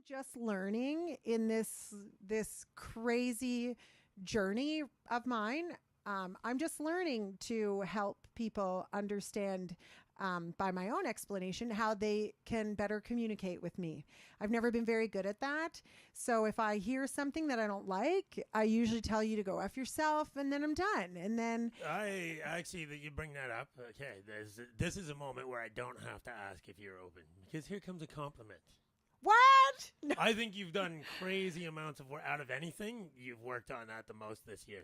just learning in this crazy journey of mine. I'm just learning to help people understand by my own explanation how they can better communicate with me. I've never been very good at that. So if I hear something that I don't like, I usually tell you to go F yourself, and then I'm done. And then I actually that you bring that up. Okay, this is a moment where I don't have to ask if you're open, because here comes a compliment. what? No. I think you've done crazy amounts of work out of anything. You've worked on that the most this year.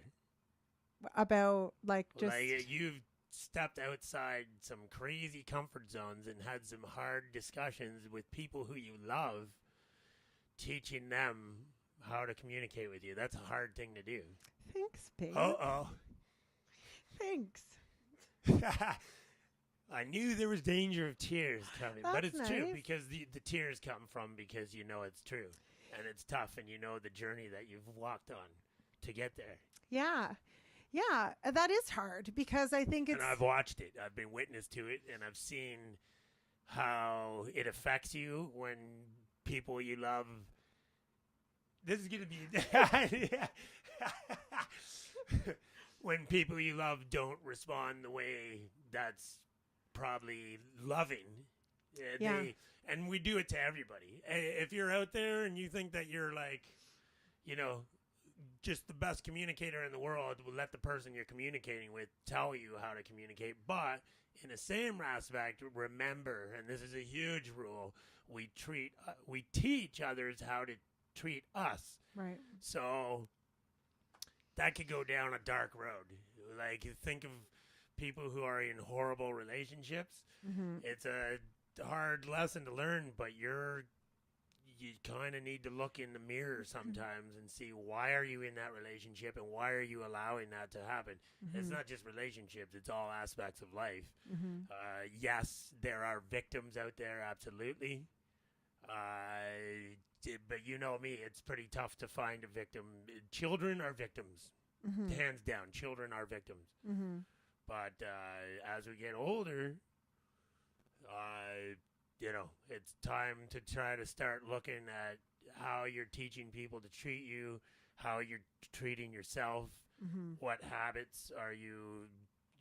About like just Like you've stepped outside some crazy comfort zones and had some hard discussions with people who you love, teaching them how to communicate with you. That's a hard thing to do. thanks, babe. Thanks. I knew there was danger of tears coming, but That's it's true nice. because the tears come from because you know it's true and it's tough and you know the journey that you've walked on to get there. Yeah. Yeah, that is hard because I think it's And I've watched it. I've been witness to it, and I've seen how it affects you when people you love. This is going to be when people you love don't respond the way that's probably loving. Yeah. And we do it to everybody. If you're out there and you think that you're like, you know, just the best communicator in the world, will let the person you're communicating with tell you how to communicate. But in the same aspect, remember, and this is a huge rule, we teach others how to treat us. right. So that could go down a dark road. Like, think of people who are in horrible relationships. Mm-hmm. It's a hard lesson to learn, but you kind of need to look in the mirror sometimes and see, why are you in that relationship and why are you allowing that to happen? Mm-hmm. It's not just relationships, it's all aspects of life. Mm-hmm. Yes, there are victims out there, absolutely. But you know me, it's pretty tough to find a victim. Children are victims. Mm-hmm. Hands down, children are victims. Mm-hmm. But as we get older, you know, it's time to try to start looking at how you're teaching people to treat you, how you're treating yourself, Mm-hmm. what habits are you,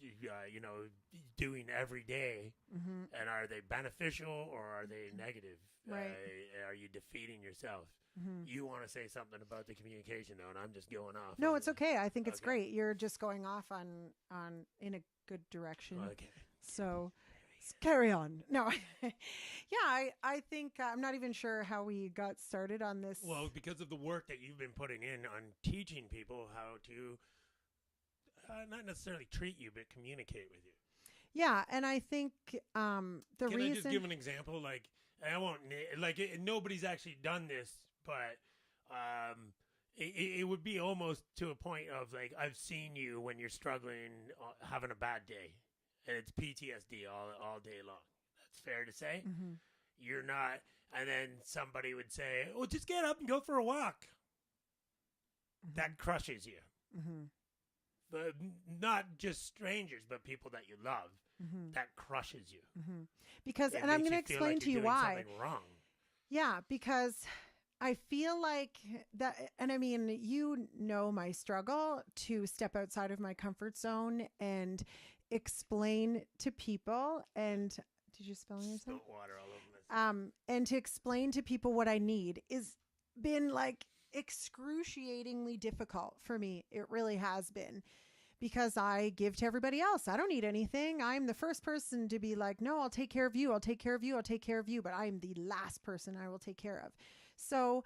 you know, doing every day, Mm-hmm. and are they beneficial or are they negative? Right. Are you defeating yourself? Mm-hmm. You want to say something about the communication, though, and I'm just going off. No, on it's it. okay. I think it's Okay. great. You're just going off on in a good direction. Okay. So carry on. No, yeah, I think I'm not even sure how we got started on this. Well, because of the work that you've been putting in on teaching people how to not necessarily treat you, but communicate with you. Yeah, and I think the Can reason I just give an example? Like, I won't, nobody's actually done this, but it would be almost to a point of, like, I've seen you when you're struggling, having a bad day, and it's PTSD all day long. That's fair to say. Mm-hmm. You're not, and then somebody would say, "Oh, just get up and go for a walk." Mm-hmm. That crushes you. Mm-hmm. But not just strangers, but people that you love. Mm-hmm. That crushes you. Mm-hmm. Because, It and I'm makes going to you feel explain like to you you're doing why. something wrong. Yeah, because I feel like that, and I mean, you know my struggle to step outside of my comfort zone and explain to people. And did you spell yourself? Spilt water all over this. And to explain to people what I need is been like excruciatingly difficult for me. It really has been, because I give to everybody else. I don't need anything. I'm the first person to be like, no, I'll take care of you. I'll take care of you. I'll take care of you. But I'm the last person I will take care of. So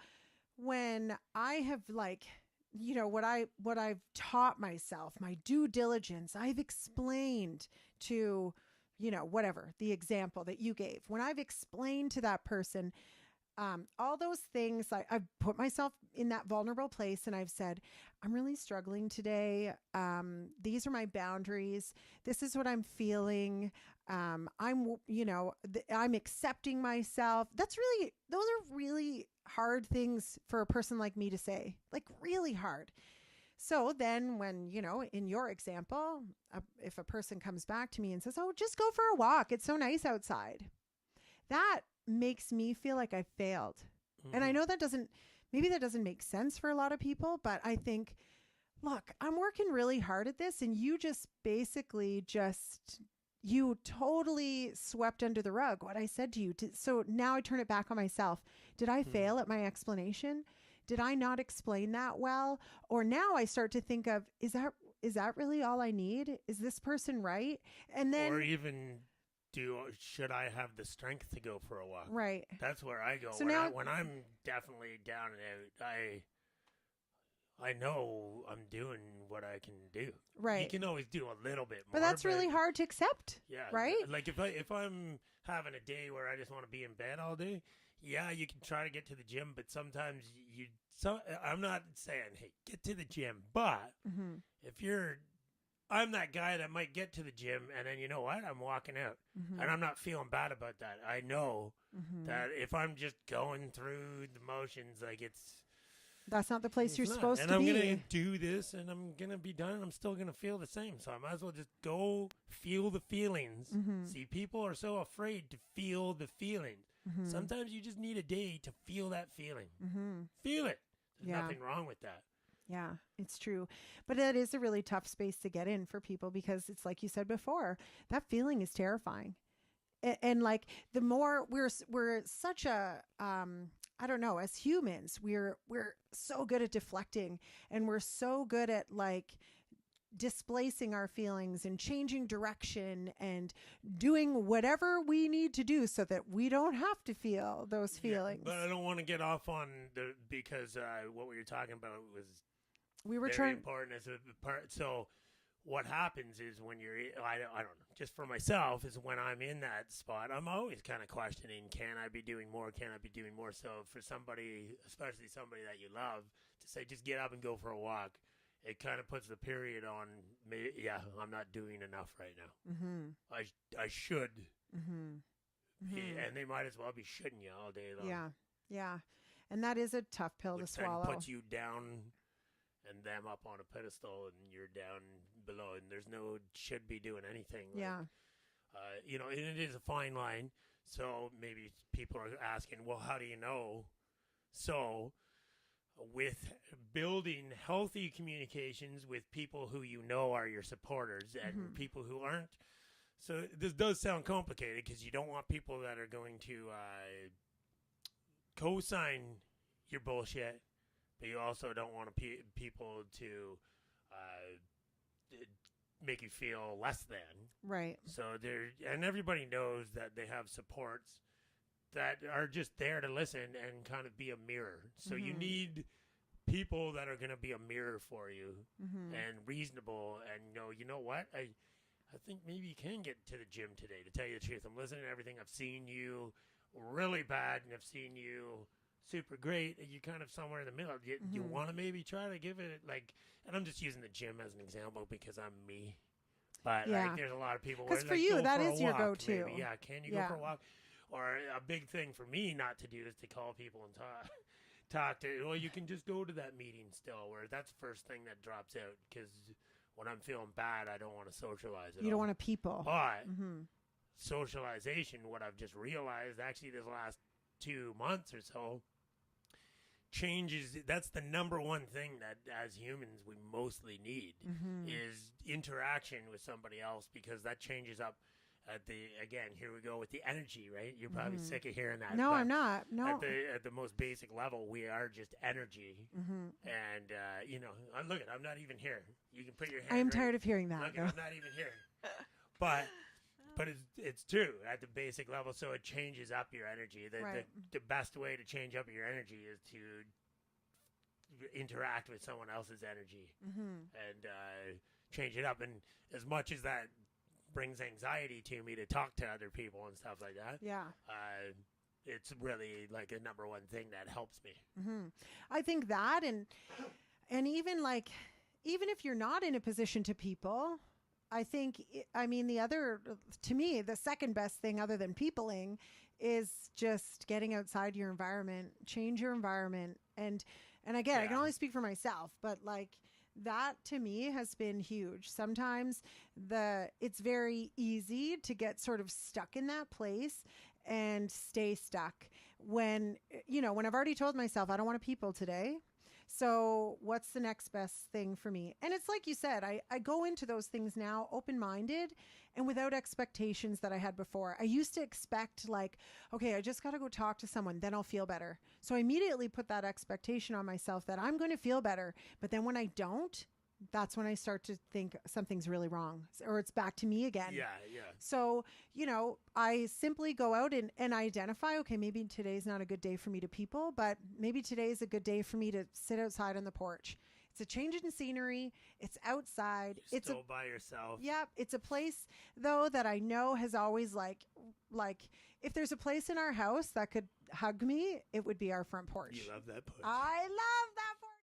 when I have, like, you know, what I've taught myself, my due diligence, I've explained to, you know, whatever the example that you gave, when I've explained to that person, all those things, I've put myself in that vulnerable place and I've said, I'm really struggling today. These are my boundaries. This is what I'm feeling. I'm accepting myself. Those are really hard things for a person like me to say, like really hard. So then when, you know, in your example, if a person comes back to me and says, oh, just go for a walk, it's so nice outside, that makes me feel like I failed. And I know that doesn't make sense for a lot of people, but I think, look, I'm working really hard at this, and you just basically you totally swept under the rug what I said to you. So now I turn it back on myself. Did I fail at my explanation? Did I not explain that well? Or now I start to think of, is that really all I need? Is this person right? And then, or even, should I have the strength to go for a walk? Right. That's where I go. So when I'm definitely down and out, I know I'm doing what I can do. Right. You can always do a little bit more. But that's really hard to accept. Yeah. Right? Like if I'm having a day where I just want to be in bed all day, yeah, you can try to get to the gym, but sometimes I'm not saying, hey, get to the gym, but I'm that guy that might get to the gym and then, you know what, I'm walking out and I'm not feeling bad about that. I know that if I'm just going through the motions, like that's not the place you're supposed to be. And I'm going to do this and I'm going to be done and I'm still going to feel the same. So I might as well just go feel the feelings. See, people are so afraid to feel the feelings. Sometimes you just need a day to feel that feeling. Feel it. There's nothing wrong with that. Yeah, it's true. But it is a really tough space to get in for people because it's like you said before, that feeling is terrifying. And like the more we're such a, I don't know, as humans, we're so good at deflecting and we're so good at like displacing our feelings and changing direction and doing whatever we need to do so that we don't have to feel those feelings. But I don't want to get off on because what we were talking about was very important as a part. So what happens is when you're, I don't know, just for myself, is when I'm in that spot, I'm always kind of questioning, can I be doing more? Can I be doing more? So for somebody, especially somebody that you love, to say, just get up and go for a walk, it kind of puts the period on me. Yeah, I'm not doing enough right now. I should. And they might as well be shouldn't you all day long. Yeah. And that is a tough pill to swallow. Puts you down and them up on a pedestal and you're down below and there's no should be doing anything. And it is a fine line. So maybe people are asking, well, how do you know? So with building healthy communications with people who you know are your supporters and people who aren't. So this does sound complicated because you don't want people that are going to co-sign your bullshit, but you also don't want people to make you feel less than. Right. So and everybody knows that they have supports that are just there to listen and kind of be a mirror. So you need people that are going to be a mirror for you and reasonable and you know what? I think maybe you can get to the gym today, to tell you the truth. I'm listening to everything. I've seen you really bad and I've seen you super great. And you're kind of somewhere in the middle. You want to maybe try to give it and I'm just using the gym as an example because I'm me. But like, there's a lot of people where for you, that is your go-to. Maybe. Yeah, can you go for a walk? Or a big thing for me not to do is to call people and talk to. Well, you can just go to that meeting still. Where that's the first thing that drops out because when I'm feeling bad, I don't want to socialize. You don't want to people. But socialization, what I've just realized, actually, this last 2 months or so, changes. That's the number one thing that as humans we mostly need is interaction with somebody else because that changes up again here we go with the energy, right? You're probably sick of hearing that. No, I'm not. No. At the most basic level, we are just energy. And look, I'm not even here. You can put your hand. I am tired of hearing that. Look, I'm not even here. But it's true at the basic level, so it changes up your energy. The best way to change up your energy is to interact with someone else's energy and change it up. And as much as that brings anxiety to me to talk to other people and stuff like that, it's really like a number one thing that helps me. I think that and even if you're not in a position to people, to me, the second best thing other than peopling is just getting outside your environment, change your environment. And again, I can only speak for myself, but like that to me has been huge. Sometimes it's very easy to get sort of stuck in that place and stay stuck when, when I've already told myself I don't want to people today. So what's the next best thing for me? And it's like you said, I go into those things now open-minded and without expectations that I had before. I used to expect like, okay, I just got to go talk to someone, then I'll feel better. So I immediately put that expectation on myself that I'm going to feel better. But then when I don't, that's when I start to think something's really wrong or it's back to me again. Yeah. So, I simply go out and identify, okay, maybe today's not a good day for me to people, but maybe today's a good day for me to sit outside on the porch. It's a change in scenery. It's outside. You're still by yourself. Yeah. It's a place though that I know has always like if there's a place in our house that could hug me, it would be our front porch. You love that porch. I love that